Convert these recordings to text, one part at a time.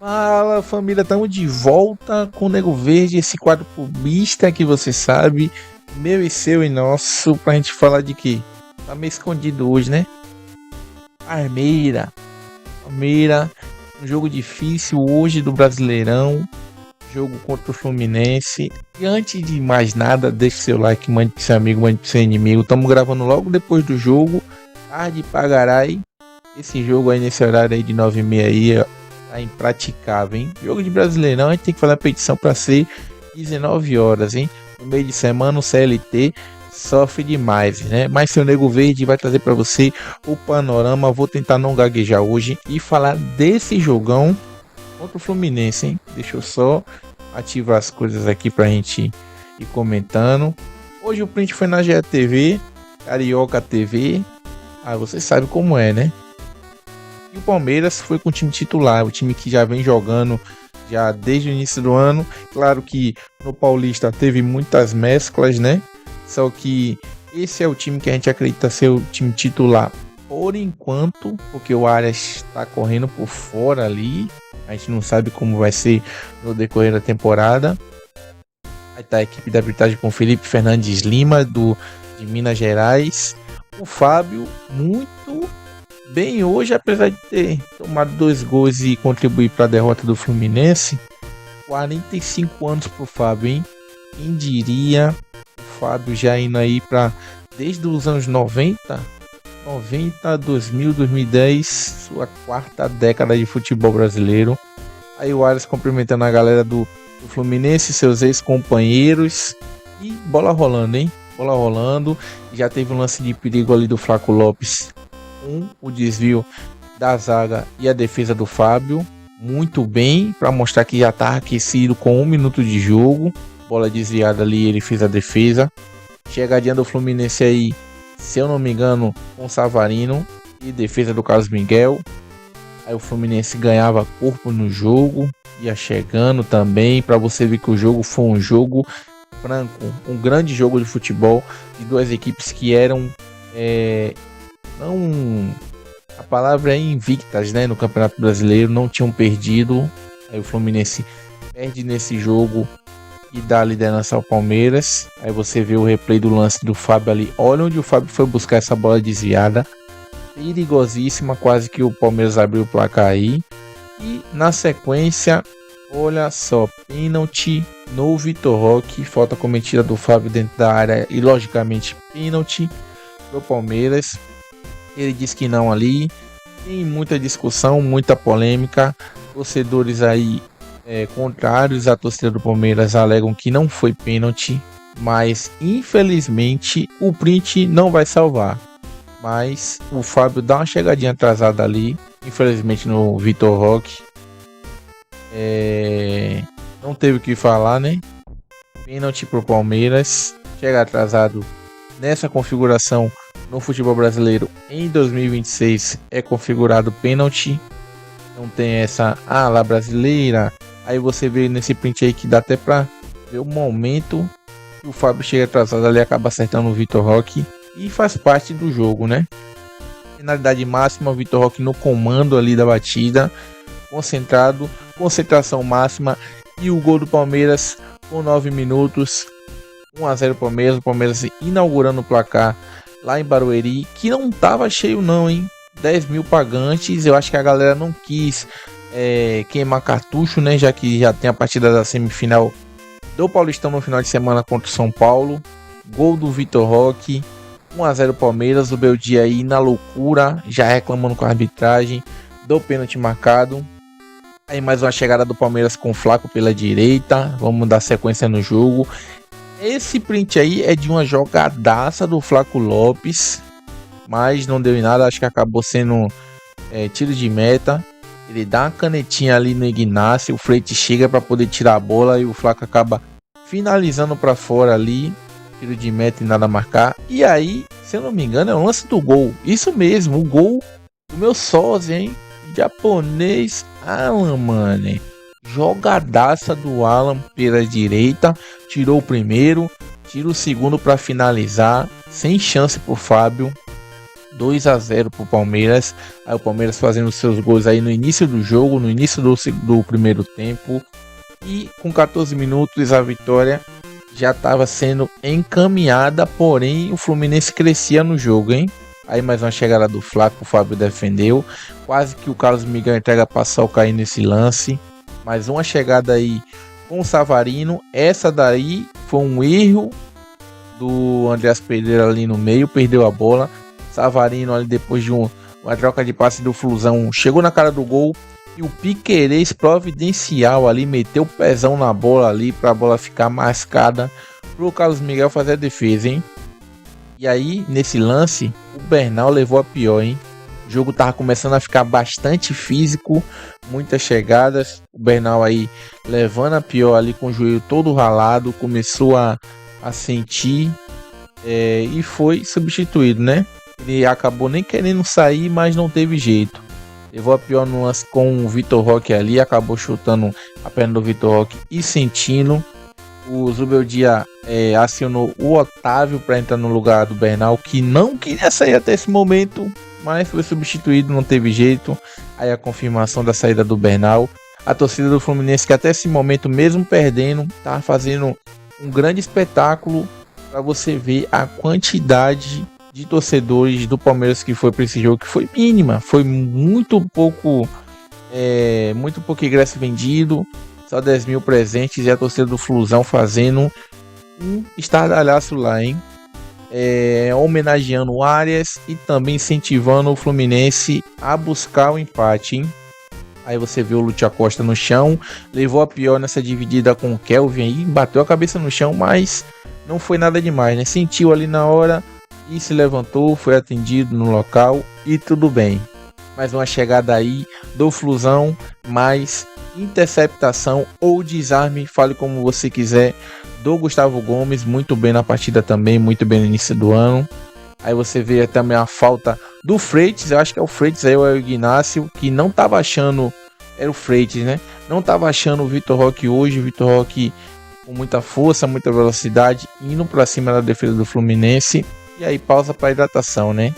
Fala família, estamos de volta com o Nego Verde, esse quadro clubista que você sabe, meu e seu e nosso, pra gente falar de quê? Tá meio escondido hoje, né? Armeira, Palmeira, um jogo difícil hoje do Brasileirão, jogo contra o Fluminense. E antes de mais nada, deixe seu like, mande pro seu amigo, mande pro seu inimigo. Estamos gravando logo depois do jogo, tarde pra garai. Esse jogo aí nesse horário aí de 9h30 aí, tá impraticável, hein? Jogo de Brasileirão, a gente tem que fazer a petição para ser 19 horas, hein? No meio de semana o CLT sofre demais, né? Mas seu Nego Verde vai trazer para você o panorama. Vou tentar não gaguejar hoje e falar desse jogão contra o Fluminense, hein? Deixa eu só ativar as coisas aqui pra gente ir comentando. Hoje o print foi na GTV, Carioca TV. Ah, você sabe como é, né? E o Palmeiras foi com o time titular, o time que já vem jogando já desde o início do ano. Claro que no Paulista teve muitas mesclas, né? Só que esse é o time que a gente acredita ser o time titular por enquanto, porque o Arias está correndo por fora ali. A gente não sabe como vai ser no decorrer da temporada. Aí tá a equipe da arbitragem com Felipe Fernandes Lima, de Minas Gerais. O Fábio, muito bem hoje, apesar de ter tomado 2 gols e contribuir para a derrota do Fluminense. 45 anos pro Fábio, hein? Quem diria o Fábio já indo aí para desde os anos 90, 2000, 2010, sua 4ª década de futebol brasileiro. Aí o Arias cumprimentando a galera do Fluminense, seus ex-companheiros. E bola rolando, hein? Bola rolando. Já teve um lance de perigo ali do Flaco Lopes, o desvio da zaga e a defesa do Fábio, muito bem, para mostrar que já está aquecido com 1 minuto de jogo. Bola desviada ali, ele fez a defesa. Chegadinha do Fluminense aí, se eu não me engano, com o Savarino e defesa do Carlos Miguel. Aí o Fluminense ganhava corpo no jogo, ia chegando também, para você ver que o jogo foi um jogo franco, um grande jogo de futebol de duas equipes que eram não, a palavra é invictas, né, no Campeonato Brasileiro, não tinham perdido. Aí o Fluminense perde nesse jogo e dá a liderança ao Palmeiras. Aí você vê o replay do lance do Fábio ali, olha onde o Fábio foi buscar essa bola desviada, perigosíssima, quase que o Palmeiras abriu o placar aí. E na sequência, olha só, pênalti no Vitor Roque, falta cometida do Fábio dentro da área e logicamente pênalti pro Palmeiras. Ele diz que não ali. Tem muita discussão, muita polêmica. Torcedores aí contrários à torcida do Palmeiras alegam que não foi pênalti, mas infelizmente o print não vai salvar. Mas o Fábio dá uma chegadinha atrasada ali, infelizmente no Vitor Roque. Não teve o que falar, né? Pênalti pro Palmeiras. Chega atrasado nessa configuração. No futebol brasileiro, em 2026, é configurado pênalti. Não tem essa lá brasileira. Aí você vê nesse print aí que dá até pra ver o momento que o Fábio chega atrasado ali, acaba acertando o Vitor Roque. E faz parte do jogo, né? Finalidade máxima, o Vitor Roque no comando ali da batida. Concentrado, concentração máxima. E o gol do Palmeiras com 9 minutos. 1-0 Palmeiras. O Palmeiras inaugurando o placar lá em Barueri, que não tava cheio não, hein? 10 mil pagantes. Eu acho que a galera não quis queimar cartucho, né? Já que já tem a partida da semifinal do Paulistão no final de semana contra o São Paulo. Gol do Vitor Roque. 1-0 Palmeiras. O Beldia aí na loucura, já reclamando com a arbitragem do pênalti marcado. Aí mais uma chegada do Palmeiras com o Flaco pela direita. Vamos dar sequência no jogo. Esse print aí é de uma jogadaça do Flaco Lopes, mas não deu em nada, acho que acabou sendo tiro de meta. Ele dá uma canetinha ali no Ignacio, o Freite chega para poder tirar a bola e o Flaco acaba finalizando para fora ali, tiro de meta e nada a marcar. E aí, se eu não me engano, é o lance do gol, isso mesmo, o gol do meu sósia, hein? Japonês Alan, mano. Jogadaça do Alan pela direita, tirou o primeiro, tira o segundo para finalizar, sem chance pro Fábio. 2-0 pro Palmeiras. Aí o Palmeiras fazendo seus gols aí no início do jogo, no início do primeiro tempo. E com 14 minutos a vitória já estava sendo encaminhada, porém o Fluminense crescia no jogo, hein? Aí mais uma chegada do Flaco, o Fábio defendeu. Quase que o Carlos Miguel entrega pra cair nesse lance. Mais uma chegada aí com o Savarino. Essa daí foi um erro do Andreas Pereira ali no meio, perdeu a bola. Savarino ali depois de uma troca de passe do Flusão, chegou na cara do gol. E o Piquerez providencial ali, meteu o pezão na bola ali pra bola ficar mascada pro Carlos Miguel fazer a defesa, hein? E aí, nesse lance, o Bernal levou a pior, hein? O jogo tava começando a ficar bastante físico, muitas chegadas. O Bernal aí levando a pior ali com o joelho todo ralado, começou a sentir e foi substituído, né? Ele acabou nem querendo sair, mas não teve jeito. Levou a pior no lance com o Vitor Roque ali, acabou chutando a perna do Vitor Roque e sentindo. O Zubeldia acionou o Otávio para entrar no lugar do Bernal, que não queria sair até esse momento, mas foi substituído, não teve jeito. Aí a confirmação da saída do Bernal. A torcida do Fluminense, que até esse momento, mesmo perdendo, tá fazendo um grande espetáculo para você ver a quantidade de torcedores do Palmeiras que foi para esse jogo, que foi mínima, foi muito pouco ingresso vendido, só 10 mil presentes, e a torcida do Flusão fazendo um estardalhaço lá, hein? Homenageando o Arias e também incentivando o Fluminense a buscar o empate, hein? Aí você vê o Lúcio Acosta no chão, levou a pior nessa dividida com o Kelvin aí, bateu a cabeça no chão, mas não foi nada demais, né? Sentiu ali na hora e se levantou, foi atendido no local e tudo bem. Mais uma chegada aí do Flusão, mais interceptação ou desarme, fale como você quiser, do Gustavo Gomes, muito bem na partida também, muito bem no início do ano. Aí você vê também a falta do Freitas, eu acho que é o Freitas aí, ou é o Ignacio, que não tava achando, era o Freitas, né? Não tava achando o Vitor Roque hoje, o Vitor Roque com muita força, muita velocidade, indo pra cima da defesa do Fluminense. E aí pausa para hidratação, né?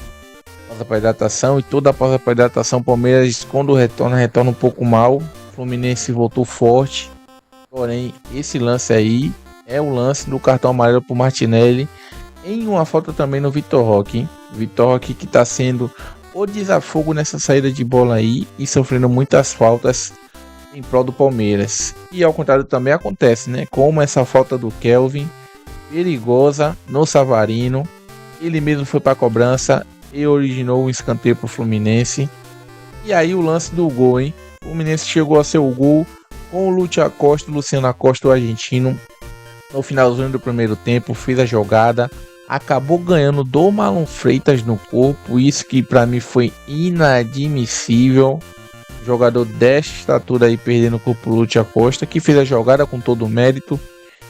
Pausa para hidratação, e toda a pausa para hidratação, o Palmeiras quando retorna um pouco mal. O Fluminense voltou forte. Porém, esse lance aí é o lance do cartão amarelo pro Martinelli, em uma falta também no Vitor Roque, hein? Vitor Roque que tá sendo o desafogo nessa saída de bola aí e sofrendo muitas faltas em prol do Palmeiras. E ao contrário também acontece, né? Como essa falta do Kelvin, perigosa no Savarino. Ele mesmo foi para a cobrança e originou um escanteio para o Fluminense. E aí o lance do gol, hein? O Fluminense chegou a seu gol com o Lúcio Acosta, Luciano Acosta, o argentino, no finalzinho do primeiro tempo, fez a jogada, acabou ganhando do Marlon Freitas no corpo, isso que para mim foi inadmissível. Jogador desta estatura aí perdendo o corpo do Lúcio Acosta, que fez a jogada com todo o mérito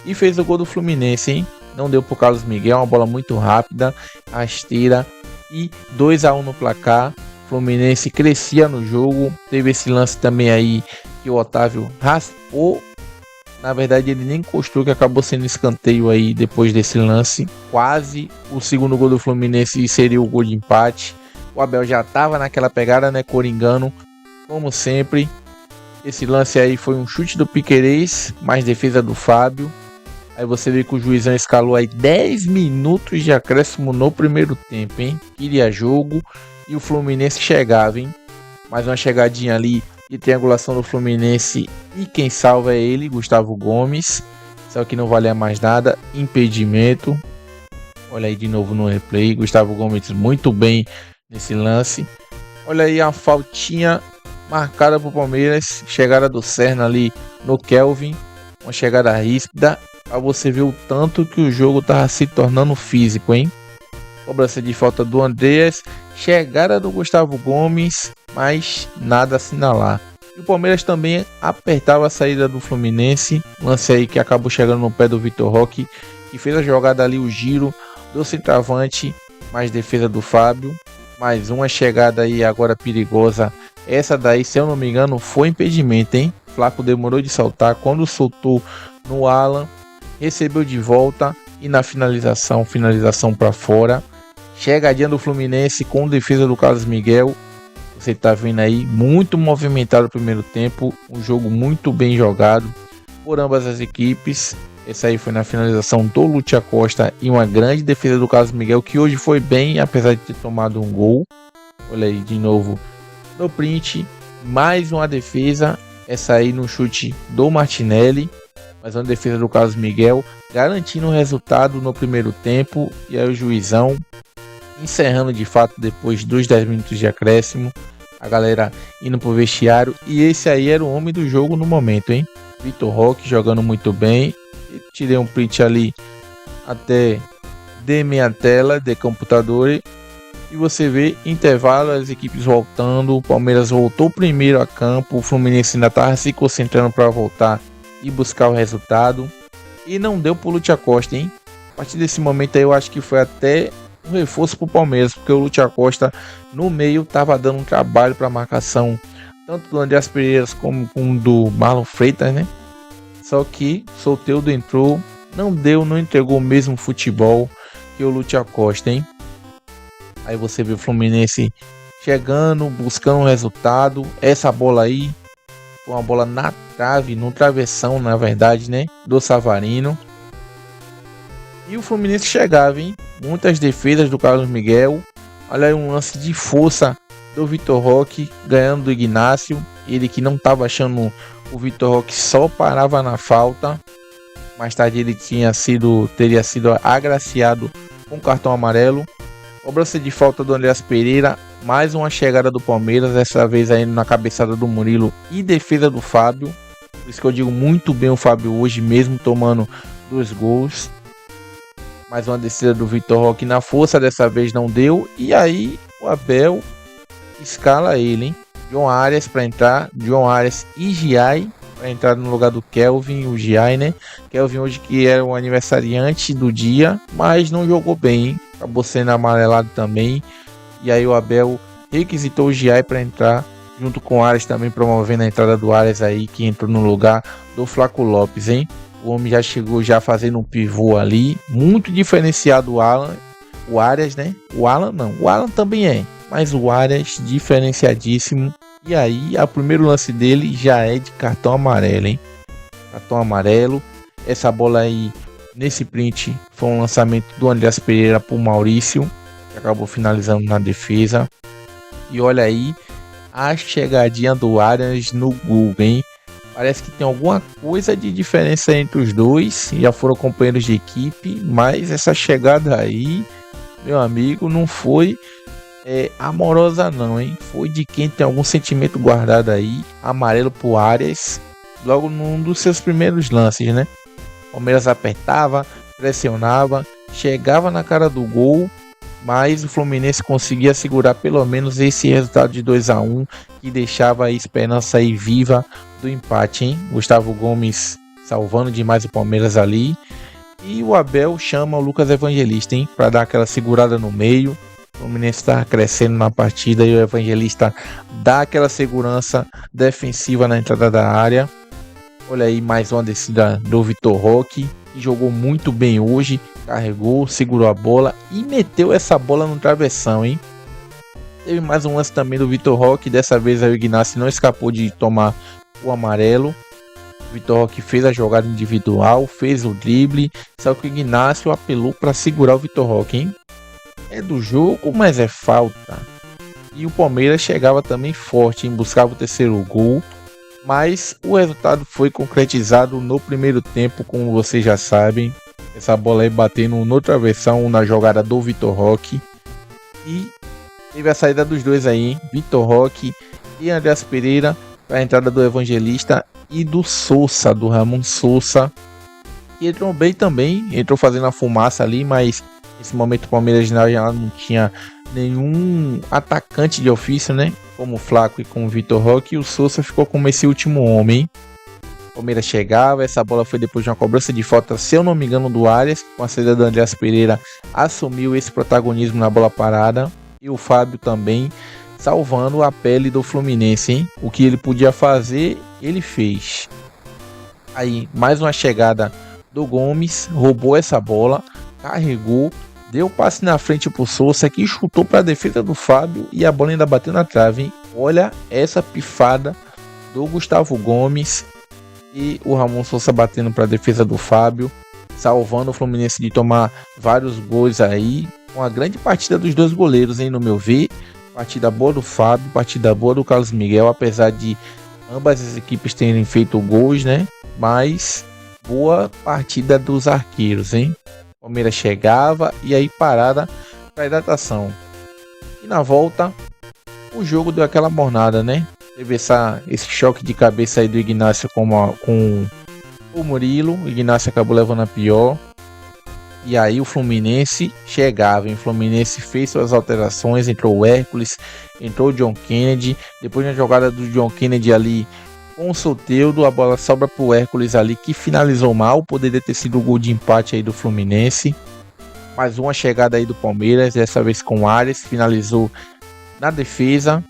e fez o gol do Fluminense, hein? Não deu pro Carlos Miguel, uma bola muito rápida, rasteira, e 2-1 no placar. Fluminense crescia no jogo. Teve esse lance também aí que o Otávio raspou. Na verdade ele nem encostou, que acabou sendo escanteio aí depois desse lance. Quase o segundo gol do Fluminense seria o gol de empate. O Abel já estava naquela pegada, né, coringando, como sempre. Esse lance aí foi um chute do Piquerez, mais defesa do Fábio. Aí você vê que o juizão escalou aí 10 minutos de acréscimo no primeiro tempo, hein? Queria jogo e o Fluminense chegava, hein? Mais uma chegadinha ali de triangulação do Fluminense e quem salva é ele, Gustavo Gomes. Só que não valia mais nada, impedimento. Olha aí de novo no replay, Gustavo Gomes muito bem nesse lance. Olha aí a faltinha marcada pro Palmeiras, chegada do Serna ali no Kelvin, uma chegada ríspida. Pra você ver o tanto que o jogo tava se tornando físico, hein? Cobrança de falta do Andreas, chegada do Gustavo Gomes, mas nada a assinalar. E o Palmeiras também apertava a saída do Fluminense, lance aí que acabou chegando no pé do Vitor Roque, que fez a jogada ali, o giro do centroavante, mais defesa do Fábio. Mais uma chegada aí agora perigosa. Essa daí, se eu não me engano, foi impedimento, hein? Flaco demorou de saltar, quando soltou no Alan, recebeu de volta e na finalização para fora, chegadinha do Fluminense com defesa do Carlos Miguel. Você tá vendo aí, muito movimentado o primeiro tempo, um jogo muito bem jogado por ambas as equipes. Esse aí foi na finalização do Lúcio Acosta e uma grande defesa do Carlos Miguel, que hoje foi bem, apesar de ter tomado um gol. Olha aí de novo no print, mais uma defesa, essa aí no chute do Martinelli, mais uma defesa do Carlos Miguel, garantindo o resultado no primeiro tempo. E aí o juizão encerrando de fato depois dos 10 minutos de acréscimo, a galera indo pro vestiário. E esse aí era o homem do jogo no momento, hein? Vitor Roque jogando muito bem. Eu tirei um print ali até de minha tela de computador e você vê intervalo, as equipes voltando. O Palmeiras voltou primeiro a campo, o Fluminense ainda estava se concentrando para voltar e buscar o resultado, e não deu pro Lúcio Acosta, hein? A partir desse momento aí eu acho que foi até um reforço pro Palmeiras, porque o Lúcio Acosta no meio estava dando um trabalho para marcação, tanto do Andreas Pereira como do Marlon Freitas, né? Só que Soteldo entrou, não deu, não entregou o mesmo futebol que o Lúcio Acosta, hein? Aí você vê o Fluminense chegando, buscando um resultado. Essa bola aí foi uma bola na trave, no travessão, na verdade, né? Do Savarino. E o Fluminense chegava, hein? Muitas defesas do Carlos Miguel. Olha aí um lance de força do Vitor Roque, ganhando do Ignacio. Ele que não estava achando o Vitor Roque, só parava na falta. Mais tarde ele teria sido agraciado com cartão amarelo. Cobrança de falta do Andreas Pereira. Mais uma chegada do Palmeiras, dessa vez aí na cabeçada do Murilo e defesa do Fábio. Por isso que eu digo muito bem o Fábio hoje, mesmo tomando 2 gols. Mais uma descida do Vitor Roque na força, dessa vez não deu. E aí o Abel escala ele, hein? John Arias para entrar, John Arias e Giai para entrar no lugar do Kelvin, o Giai, né? Kelvin hoje que era o aniversariante do dia, mas não jogou bem, hein? Acabou sendo amarelado também. E aí o Abel requisitou o Giai para entrar, junto com o Arias também, promovendo a entrada do Arias aí, que entrou no lugar do Flaco Lopes, hein? O homem já chegou já fazendo um pivô ali, muito diferenciado o Arias, né? O Alan também é, mas o Arias diferenciadíssimo. E aí, o primeiro lance dele já é de cartão amarelo, hein? Cartão amarelo. Essa bola aí, nesse print, foi um lançamento do Andreas Pereira pro Maurício, que acabou finalizando na defesa. E olha aí, a chegadinha do Arias no Google, hein? Parece que tem alguma coisa de diferença entre os dois. Já foram companheiros de equipe, mas essa chegada aí, meu amigo, não foi amorosa não, hein? Foi de quem tem algum sentimento guardado aí. Amarelo pro Arias, logo num dos seus primeiros lances, né? O Palmeiras apertava, pressionava, chegava na cara do gol, mas o Fluminense conseguia segurar pelo menos esse resultado de 2-1, que deixava a esperança aí viva do empate, hein? Gustavo Gomes salvando demais o Palmeiras ali. E o Abel chama o Lucas Evangelista, hein? Para dar aquela segurada no meio. O Fluminense está crescendo na partida e o Evangelista dá aquela segurança defensiva na entrada da área. Olha aí mais uma descida do Vitor Roque, que jogou muito bem hoje. Carregou, segurou a bola e meteu essa bola no travessão, hein? Teve mais um lance também do Vitor Roque. Dessa vez aí o Ignacio não escapou de tomar o amarelo. O Vitor Roque fez a jogada individual, fez o drible, só que o Ignacio apelou para segurar o Vitor Roque, hein? É do jogo, mas é falta. E o Palmeiras chegava também forte, buscava o terceiro gol, mas o resultado foi concretizado no primeiro tempo, como vocês já sabem. Essa bola aí batendo no travessão na jogada do Vitor Roque. E teve a saída dos dois aí, hein? Vitor Roque e Andreas Pereira, para a entrada do Evangelista e do Sousa, do Ramon Sousa, que entrou bem também, entrou fazendo a fumaça ali, mas nesse momento o Palmeiras já não tinha nenhum atacante de ofício, né? Como o Flaco e com o Vitor Roque, e o Sousa ficou como esse último homem. O Palmeiras chegava, essa bola foi depois de uma cobrança de falta, se eu não me engano, do Arias, com a saída do Andreas Pereira, assumiu esse protagonismo na bola parada, e o Fábio também, salvando a pele do Fluminense, hein? O que ele podia fazer, ele fez. Aí, mais uma chegada do Gomes, roubou essa bola, carregou, deu passe na frente pro Souza, que chutou para a defesa do Fábio e a bola ainda bateu na trave, hein? Olha essa pifada do Gustavo Gomes e o Ramon Souza batendo para a defesa do Fábio, salvando o Fluminense de tomar vários gols aí. Uma grande partida dos dois goleiros, hein, no meu ver. Partida boa do Fábio, partida boa do Carlos Miguel, apesar de ambas as equipes terem feito gols, né? Mas boa partida dos arqueiros, hein? O Palmeiras chegava e aí parada para hidratação. E na volta, o jogo deu aquela mornada, né? Teve esse choque de cabeça aí do Ignacio com o Murilo. O Ignacio acabou levando a pior. E aí o Fluminense chegava, hein? O Fluminense fez suas alterações, entrou o Hércules, entrou o John Kennedy. Depois da jogada do John Kennedy ali com o Soteldo, a bola sobra pro Hércules ali, que finalizou mal. Poderia ter sido o gol de empate aí do Fluminense. Mais uma chegada aí do Palmeiras, dessa vez com o Ares, finalizou na defesa.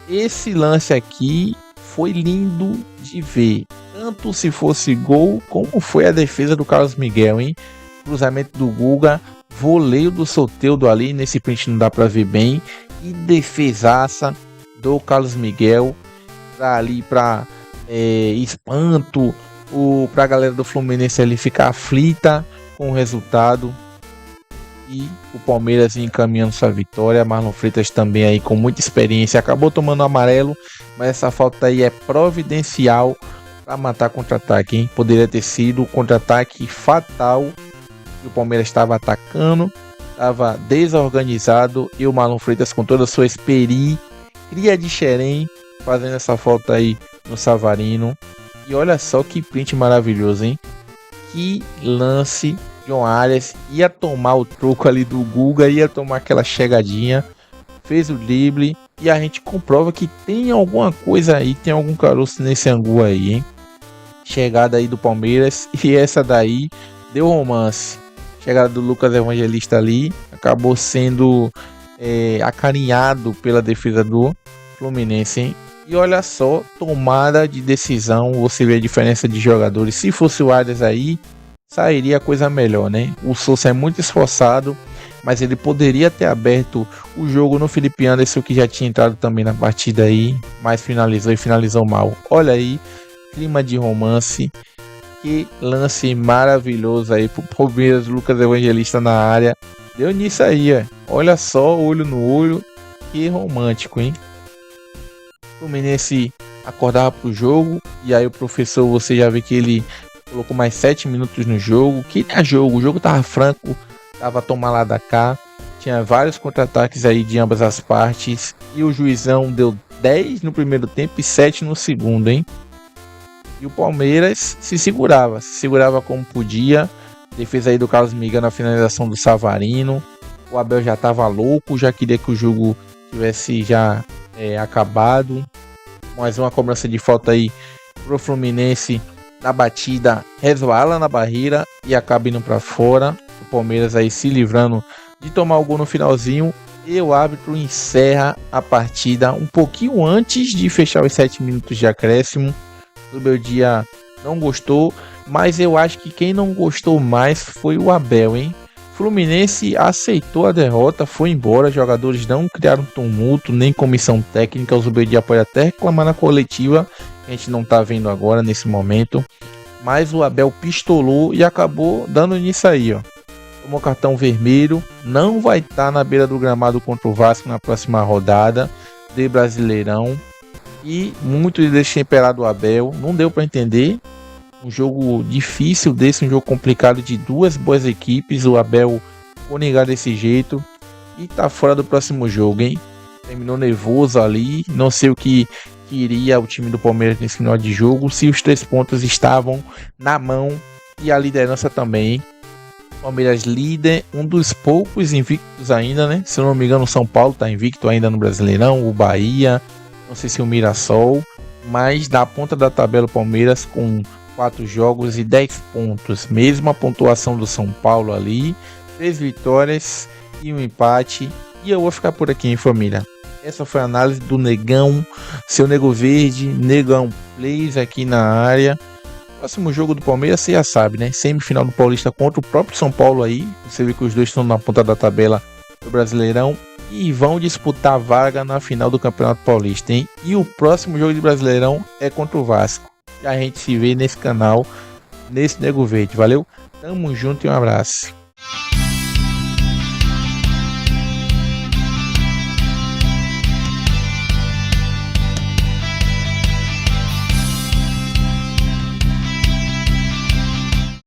Esse lance aqui foi lindo de ver, tanto se fosse gol, como foi a defesa do Carlos Miguel, hein? Cruzamento do Guga, voleio do Soteldo ali, nesse print não dá pra ver bem, e defesaça do Carlos Miguel pra espanto, pra galera do Fluminense ali ficar aflita com o resultado. E o Palmeiras encaminhando sua vitória. Marlon Freitas também aí com muita experiência, acabou tomando amarelo, mas essa falta aí é providencial para matar contra-ataque, hein? Poderia ter sido contra-ataque fatal. O Palmeiras estava atacando, estava desorganizado, e o Marlon Freitas com toda a sua cria de xerém, fazendo essa falta aí no Savarino. E olha só que print maravilhoso, hein? Que lance! John Arias ia tomar o troco ali do Guga, ia tomar aquela chegadinha, fez o drible, e a gente comprova que tem alguma coisa aí, tem algum caroço nesse angu aí, hein? Chegada aí do Palmeiras, e essa daí deu romance. Chegada do Lucas Evangelista ali, acabou sendo acarinhado pela defesa do Fluminense, hein? E olha só, tomada de decisão, você vê a diferença de jogadores. Se fosse o Arias aí, sairia coisa melhor, né? O Souza é muito esforçado, mas ele poderia ter aberto o jogo no Felipe Anderson, que já tinha entrado também na partida aí, mas finalizou mal. Olha aí, clima de romance. Que lance maravilhoso aí pro Palmeiras, Lucas Evangelista na área. Deu nisso aí, ó. Olha só, olho no olho. Que romântico, hein? O Fluminense acordava pro jogo, e aí o professor, você já vê que ele colocou mais 7 minutos no jogo. Que nem jogo, o jogo tava franco, tava tomar lá da cá. Tinha vários contra-ataques aí de ambas as partes. E o juizão deu 10 no primeiro tempo e 7 no segundo, hein? E o Palmeiras se segurava como podia. Defesa aí do Carlos Miguel na finalização do Savarino. O Abel já tava louco, já queria que o jogo tivesse já acabado. Mais uma cobrança de falta aí pro Fluminense. Na batida, resvala na barreira e acaba indo para fora. O Palmeiras aí se livrando de tomar o gol no finalzinho. E o árbitro encerra a partida um pouquinho antes de fechar os 7 minutos de acréscimo. Do meu dia não gostou, mas eu acho que quem não gostou mais foi o Abel, hein? Fluminense aceitou a derrota, foi embora, jogadores não criaram tumulto, nem comissão técnica. O Zubeldia pode até reclamar na coletiva, que a gente não tá vendo agora nesse momento, mas o Abel pistolou e acabou dando nisso aí, ó. Tomou cartão vermelho, não vai estar na beira do gramado contra o Vasco na próxima rodada de Brasileirão. E muito destemperado o Abel, não deu para entender. Um jogo difícil desse, um jogo complicado de duas boas equipes. O Abel foi negar desse jeito e tá fora do próximo jogo, hein? Terminou nervoso ali, não sei o que queria o time do Palmeiras nesse final de jogo, se os 3 pontos estavam na mão e a liderança também, hein? Palmeiras líder, um dos poucos invictos ainda, né? Se eu não me engano, o São Paulo tá invicto ainda no Brasileirão, o Bahia, não sei se o Mirassol, mas da ponta da tabela o Palmeiras com 4 jogos e 10 pontos, mesma pontuação do São Paulo ali, 3 vitórias e um empate. E eu vou ficar por aqui, hein, família. Essa foi a análise do Negão, seu Nego Verde, Negão Plays aqui na área. Próximo jogo do Palmeiras, você já sabe, né? Semifinal do Paulista contra o próprio São Paulo aí. Você vê que os dois estão na ponta da tabela do Brasileirão e vão disputar a vaga na final do Campeonato Paulista, hein? E o próximo jogo de Brasileirão é contra o Vasco. E a gente se vê nesse canal, nesse Nego Verde. Valeu? Tamo junto e um abraço.